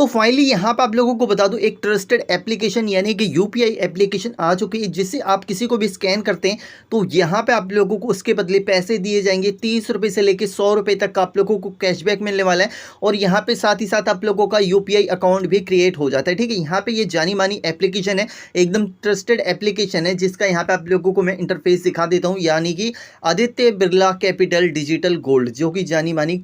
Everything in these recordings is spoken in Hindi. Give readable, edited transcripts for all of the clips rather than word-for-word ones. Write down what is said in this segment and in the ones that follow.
तो फाइनली यहाँ पे आप लोगों को बता दूं एक ट्रस्टेड एप्लीकेशन यानी कि यूपीआई एप्लीकेशन आ चुकी है, जिससे आप किसी को भी स्कैन करते हैं तो यहाँ पे आप लोगों को उसके बदले पैसे दिए जाएंगे। 30 रुपये से लेकर 100 रुपये तक आप लोगों को कैशबैक मिलने वाला है। और यहाँ पे साथ ही साथ आप लोगों का यूपीआई अकाउंट भी क्रिएट हो जाता है। ठीक है, यहाँ पे ये जानी मानी एप्लीकेशन है, एकदम ट्रस्टेड एप्लीकेशन है, जिसका यहाँ पे आप लोगों को मैं इंटरफेस दिखा देता हूँ, यानी कि Aditya Birla capital digital gold, जो कि जानी मानी।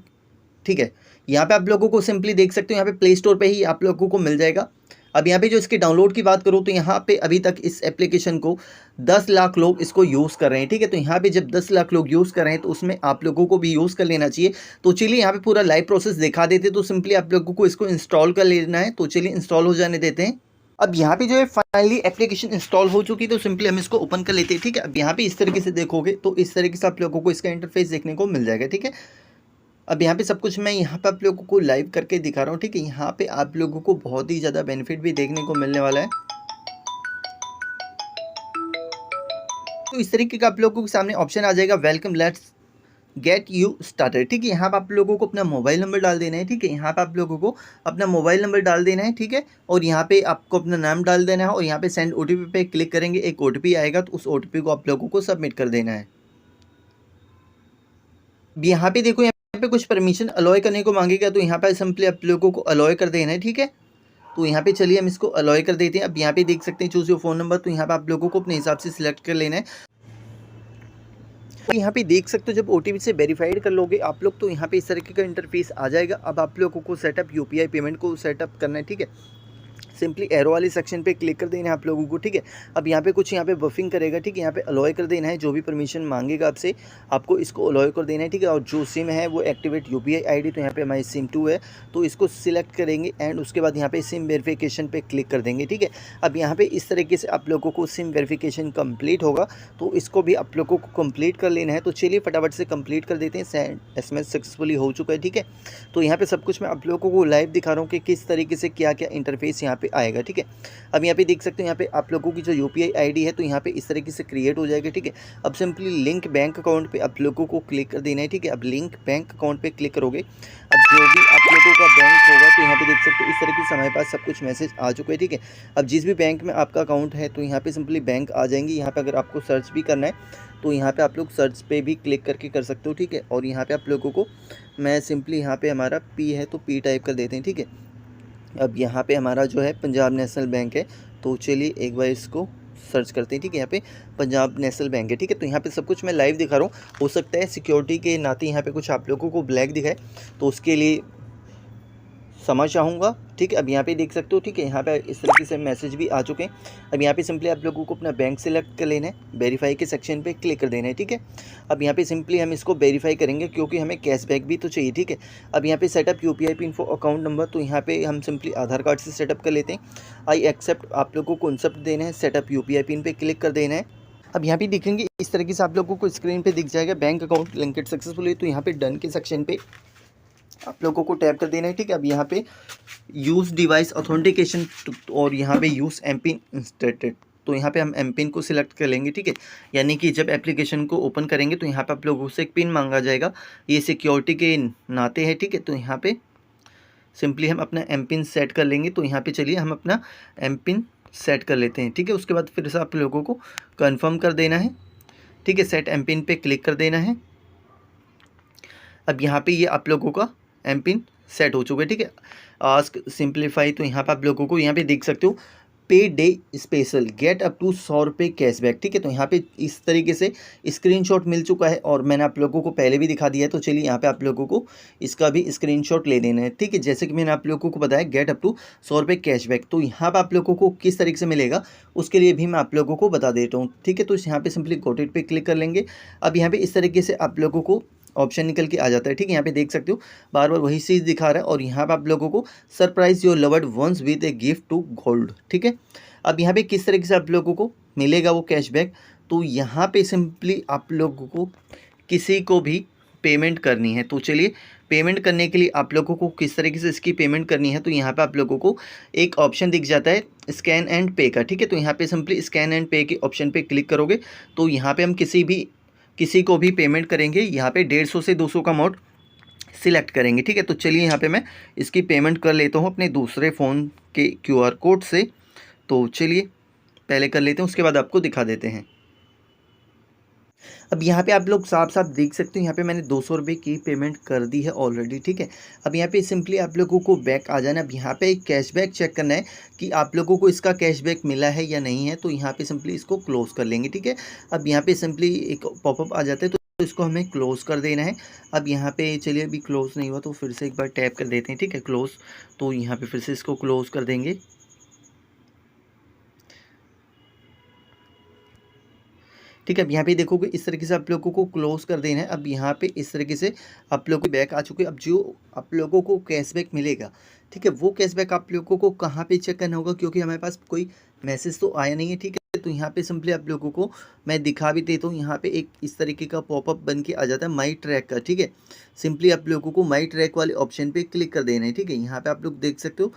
ठीक है, यहाँ पे आप लोगों को सिंपली देख सकते हो, यहाँ पे प्ले स्टोर पे ही आप लोगों को मिल जाएगा। अब यहाँ पे जो इसके डाउनलोड की बात करूँ तो यहाँ पे अभी तक इस एप्लीकेशन को 10 लाख लोग इसको यूज़ कर रहे हैं। ठीक है, तो यहाँ पे जब 10 लाख लोग यूज़ कर रहे हैं तो उसमें आप लोगों को भी यूज़ कर लेना चाहिए। तो चलिए यहाँ पे पूरा लाइव प्रोसेस दिखा देते, तो सिंपली आप लोगों को इसको इंस्टॉल कर लेना है। तो चलिए इंस्टॉल हो जाने देते हैं। अब यहाँ पे जो है फाइनली एप्लीकेशन इंस्टॉल हो चुकी है, तो सिंपली हम इसको ओपन कर लेते हैं। ठीक है, अब यहाँ पे इस तरीके से देखोगे तो इस तरीके से आप लोगों को इसका इंटरफेस देखने को मिल जाएगा। ठीक है, अब यहाँ पे सब कुछ मैं यहाँ पे आप लोगों को लाइव करके दिखा रहा हूँ। ठीक है, यहाँ पे आप लोगों को बहुत ही ज़्यादा बेनिफिट भी देखने को मिलने वाला है। तो इस तरीके का आप लोगों के सामने ऑप्शन आ जाएगा, welcome let's get you started. ठीक है, यहाँ पे आप लोगों को अपना मोबाइल नंबर डाल देना है। ठीक है, यहाँ पे आप लोगों को अपना मोबाइल नंबर डाल देना है। ठीक है, और यहाँ पे आपको अपना नाम डाल देना है और यहाँ पे सेंड ओटीपी पे क्लिक करेंगे, एक ओटीपी आएगा, तो उस ओटीपी को आप लोगों को सबमिट कर देना है। यहाँ पे देखो, यहाँ पे कुछ परमिशन अलाउ करने को मांगेगा, तो यहाँ पे सिंपली आप लोगों को अलाउ कर देना है। ठीक है, तो यहाँ पे चलिए हम इसको अलाउ कर देते हैं। अब यहाँ पे देख सकते हैं चूज योर फ़ोन नंबर, तो यहाँ पे आप लोगों को अपने हिसाब से सिलेक्ट कर लेना है। तो यहाँ पे देख सकते हो जब ओटीपी से वेरीफाइड कर लोगे आप लोग, तो यहाँ पे इस तरीके का इंटरफेस आ जाएगा। अब आप लोगों को सेटअप यूपीआई पेमेंट को सेटअप करना है। ठीक है, सिंपली एरो वाले सेक्शन पे क्लिक कर देना है आप लोगों को। ठीक है, अब यहाँ पे कुछ यहाँ पे बफिंग करेगा। ठीक है, यहाँ पे अलाउ कर देना है, जो भी परमिशन मांगेगा आपसे आपको इसको अलाउ कर देना है। ठीक है, और जो सिम है वो एक्टिवेट यूपीआई आईडी, तो यहाँ पे हमारी सिम 2 है, तो इसको सिलेक्ट करेंगे एंड उसके बाद यहाँ पे सिम वेरिफिकेशन पे क्लिक कर देंगे। ठीक है, अब यहाँ पे इस तरीके से आप लोगों को सिम वेरिफिकेशन कंप्लीट होगा, तो इसको भी आप लोगों को कंप्लीट कर लेना है। तो चलिए फटाफट से कंप्लीट कर देते हैं। सेंड एसएमएस सक्सेसफुली हो चुका है। ठीक है, तो यहाँ पे सब कुछ मैं आप लोगों को लाइव दिखा रहा हूँ कि किस तरीके से क्या क्या इंटरफेस यहाँ पे आएगा। ठीक है, अब यहाँ पे देख सकते हो, यहाँ पे आप लोगों की जो यूपीआई आईडी है तो यहाँ पे इस तरीके से क्रिएट हो जाएगा। ठीक है, अब सिंपली लिंक बैंक अकाउंट पे आप लोगों को क्लिक कर देना है। ठीक है, अब लिंक बैंक अकाउंट पे क्लिक करोगे, अब जो भी आप लोगों का बैंक होगा तो यहाँ पे देख सकते हो इस तरीके से हमारे पास सब कुछ मैसेज आ चुका है। ठीक है, अब जिस भी बैंक में आपका अकाउंट है तो यहाँ पे सिंपली बैंक आ जाएंगे। यहाँ पे अगर आपको सर्च भी करना है तो यहाँ पे आप लोग सर्च पे भी क्लिक करके कर सकते हो। ठीक है, और यहाँ पे आप लोगों को मैं सिंपली यहाँ पे हमारा पी है तो पी टाइप कर देते हैं। ठीक है, अब यहाँ पे हमारा जो है पंजाब नेशनल बैंक है, तो चलिए एक बार इसको सर्च करते हैं। ठीक है, यहाँ पे पंजाब नेशनल बैंक है। ठीक है, तो यहाँ पे सब कुछ मैं लाइव दिखा रहा हूँ। हो सकता है सिक्योरिटी के नाते यहाँ पे कुछ आप लोगों को ब्लैक दिखाए, तो उसके लिए समझ चाहूँगा। ठीक है, अब यहाँ पे देख सकते हो। ठीक है, यहाँ पे इस तरीके से मैसेज भी आ चुके हैं। अब यहाँ पे सिंपली आप लोगों को अपना बैंक सेलेक्ट कर लेना है, वेरीफाई के सेक्शन पे क्लिक कर देना है। ठीक है, अब यहाँ पे सिंपली हम इसको वेरीफाई करेंगे क्योंकि हमें कैशबैक भी तो चाहिए। ठीक है, अब यहाँ पे setup UPI pin for account number, तो यहाँ पे हम सिंपली आधार कार्ड से सेटअप कर लेते हैं। आई एक्सेप्ट आप लोगों को कॉन्सेप्ट देना है, सेटअप यूपीआई पिन पे क्लिक कर देना है। अब यहाँ पे देखेंगे इस तरीके से आप लोगों को स्क्रीन पे दिख जाएगा बैंक अकाउंट लिंकेड सक्सेसफुली, तो यहाँ पे डन के सेक्शन पे आप लोगों को टैप कर देना है। ठीक है, अब यहाँ पे यूज़ डिवाइस ऑथेंटिकेशन और यहाँ पे यूज़ एमपिन इंस्टेटेड, तो यहाँ पे हम एमपिन को सिलेक्ट कर लेंगे। ठीक है, यानी कि जब एप्लीकेशन को ओपन करेंगे तो यहाँ पे आप लोगों से एक पिन मांगा जाएगा, ये सिक्योरिटी के नाते है। ठीक है, तो यहाँ पे सिंपली हम अपना एमपिन सेट कर लेंगे। तो यहाँ पे चलिए हम अपना एमपिन सेट कर लेते हैं। ठीक है, उसके बाद फिर से आप लोगों को कन्फर्म कर देना है। ठीक है, सेट एमपिन पे क्लिक कर देना है। अब यहाँ पे ये आप लोगों का एमपिन सेट हो चुका है। ठीक है, आस्क सिंप्लीफाई, तो यहाँ पे आप लोगों को यहाँ पे देख सकते हो pay day special get up to 100 रुपये कैशबैक। ठीक है, तो यहाँ पे इस तरीके से स्क्रीनशॉट मिल चुका है और मैंने आप लोगों को पहले भी दिखा दिया है। तो चलिए यहाँ पे आप लोगों को इसका भी स्क्रीनशॉट ले लेना है। ठीक है, जैसे कि मैंने आप लोगों को बताया गेट अप टू 100 रुपये कैशबैक, तो यहाँ पे आप लोगों को किस तरीके से मिलेगा उसके लिए भी मैं आप लोगों को बता देता हूँ। ठीक है, तो यहाँ पे सिंपली गॉट इट पे क्लिक कर लेंगे। अब यहाँ पे इस तरीके से आप लोगों को ऑप्शन निकल के आ जाता है। ठीक है, यहाँ पे देख सकते हो बार बार वही चीज़ दिखा रहा है और यहाँ पे आप लोगों को surprise your loved ones with a gift to gold. ठीक है, अब यहाँ पे किस तरीके से आप लोगों को मिलेगा वो कैशबैक, तो यहाँ पे सिंपली आप लोगों को किसी को भी पेमेंट करनी है। तो चलिए पेमेंट करने के लिए आप लोगों को किस तरीके से इसकी पेमेंट करनी है, तो यहाँ पे आप लोगों को एक ऑप्शन दिख जाता है स्कैन एंड पे का। ठीक है, तो यहाँ पे सिंपली स्कैन एंड पे के ऑप्शन पे क्लिक करोगे तो यहाँ पे हम किसी को भी पेमेंट करेंगे। यहाँ पे 150 से 200 का अमाउंट सिलेक्ट करेंगे, ठीक है। तो चलिए यहाँ पे मैं इसकी पेमेंट कर लेता हूँ अपने दूसरे फ़ोन के क्यूआर कोड से। तो चलिए पहले कर लेते हैं, उसके बाद आपको दिखा देते हैं। अब यहाँ पे आप लोग साफ-साफ देख सकते हो, यहाँ पे मैंने 200 रुपये की पेमेंट कर दी है ऑलरेडी, ठीक है। अब यहाँ पे सिंपली आप लोगों को बैक आ जाना है। अब यहाँ पे एक कैशबैक चेक करना है कि आप लोगों को इसका कैशबैक मिला है या नहीं है। तो यहाँ पे सिंपली इसको क्लोज़ कर लेंगे, ठीक है। अब यहाँ पे सिंपली एक पॉपअप आ जाता है, तो इसको हमें क्लोज़ कर देना है। अब यहाँ पे चलिए अभी क्लोज़ नहीं हुआ तो फिर से एक बार टैप कर देते हैं, ठीक है, क्लोज़। तो यहाँ पे फिर से इसको क्लोज़ कर देंगे। ठीक है, अब यहाँ पे देखोगे इस तरीके से आप लोगों को क्लोज़ कर देना है। अब यहाँ पे इस तरीके से आप लोगों को बैक आ चुके हैं। अब जो आप लोगों को कैशबैक मिलेगा, ठीक है, वो कैशबैक आप लोगों को कहाँ पे चेक करना होगा, क्योंकि हमारे पास कोई मैसेज तो आया नहीं है, ठीक है। तो यहाँ पे सिंपली आप लोगों को मैं दिखा भी देता हूँ। यहाँ पे एक इस तरीके का पॉपअप बन के आ जाता है माई ट्रैक का, ठीक है। सिंपली आप लोगों को माई ट्रैक वाले ऑप्शन पे क्लिक कर देना है, ठीक है। यहाँ पे आप लोग देख सकते हो।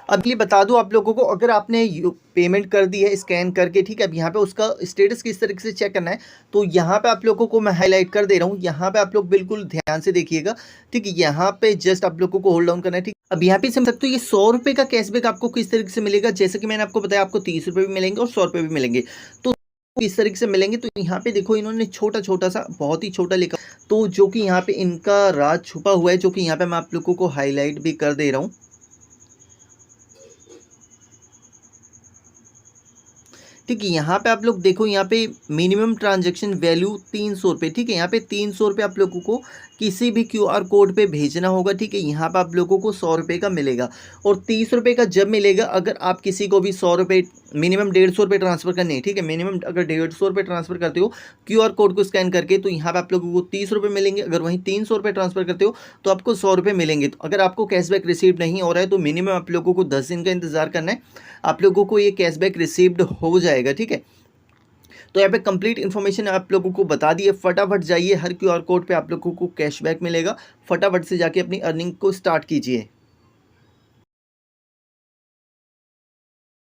अब ये बता दूं आप लोगों को, अगर आपने पेमेंट कर दी है स्कैन करके, ठीक है, अब यहाँ पे उसका स्टेटस किस तरीके से चेक करना है, तो यहाँ पे आप लोगों को मैं हाईलाइट कर दे रहा हूँ। यहाँ पे आप लोग बिल्कुल ध्यान से देखिएगा, ठीक है। यहाँ पे जस्ट आप लोगों को होल्ड डाउन करना है, ठीक। अब यहाँ पे समझ सकते हो ये 100 रुपये का कैशबैक आपको किस तरीके से मिलेगा। जैसे कि मैंने आपको बताया, आपको 30 रुपये भी मिलेंगे और 100 रुपये भी मिलेंगे। तो इस तरीके से मिलेंगे। तो यहाँ पे देखो इन्होंने छोटा छोटा सा, बहुत ही छोटा लिखा, तो जो कि यहाँ पे इनका राज छुपा हुआ है, जो कि यहाँ पे मैं आप लोगों को हाईलाइट भी कर दे रहा हूँ। ठीक है, यहाँ पे आप लोग देखो, यहाँ पे मिनिमम ट्रांजैक्शन वैल्यू 300 रुपये, ठीक है। यहाँ पे 300 रुपये आप लोगों को किसी भी क्यूआर कोड पे भेजना होगा, ठीक है। यहाँ पे आप लोगों को 100 रुपये का मिलेगा, और 30 रुपये का जब मिलेगा अगर आप किसी को भी 100 रुपये, मिनिमम 150 रुपये ट्रांसफ़र करने हैं, ठीक है। मिनिमम अगर 150 रुपये ट्रांसफ़र करते हो क्यूआर कोड को स्कैन करके, तो यहाँ पे आप लोगों को 30 रुपये मिलेंगे। अगर वहीं 300 रुपये ट्रांसफ़र करते हो तो आपको 100 रुपये मिलेंगे। तो अगर आपको कैशबैक रिसीव नहीं हो रहा है तो मिनिमम आप लोगों को 10 दिन का इंतज़ार करना है, आप लोगों को ये कैशबैक रिसीव्ड हो जाएगा, ठीक है। तो यहाँ पे कंप्लीट इन्फॉर्मेशन आप लोगों को बता दी है। फटाफट जाइए, हर क्यूआर कोड पे आप लोगों को कैशबैक मिलेगा। फटाफट से जाके अपनी अर्निंग को स्टार्ट कीजिए।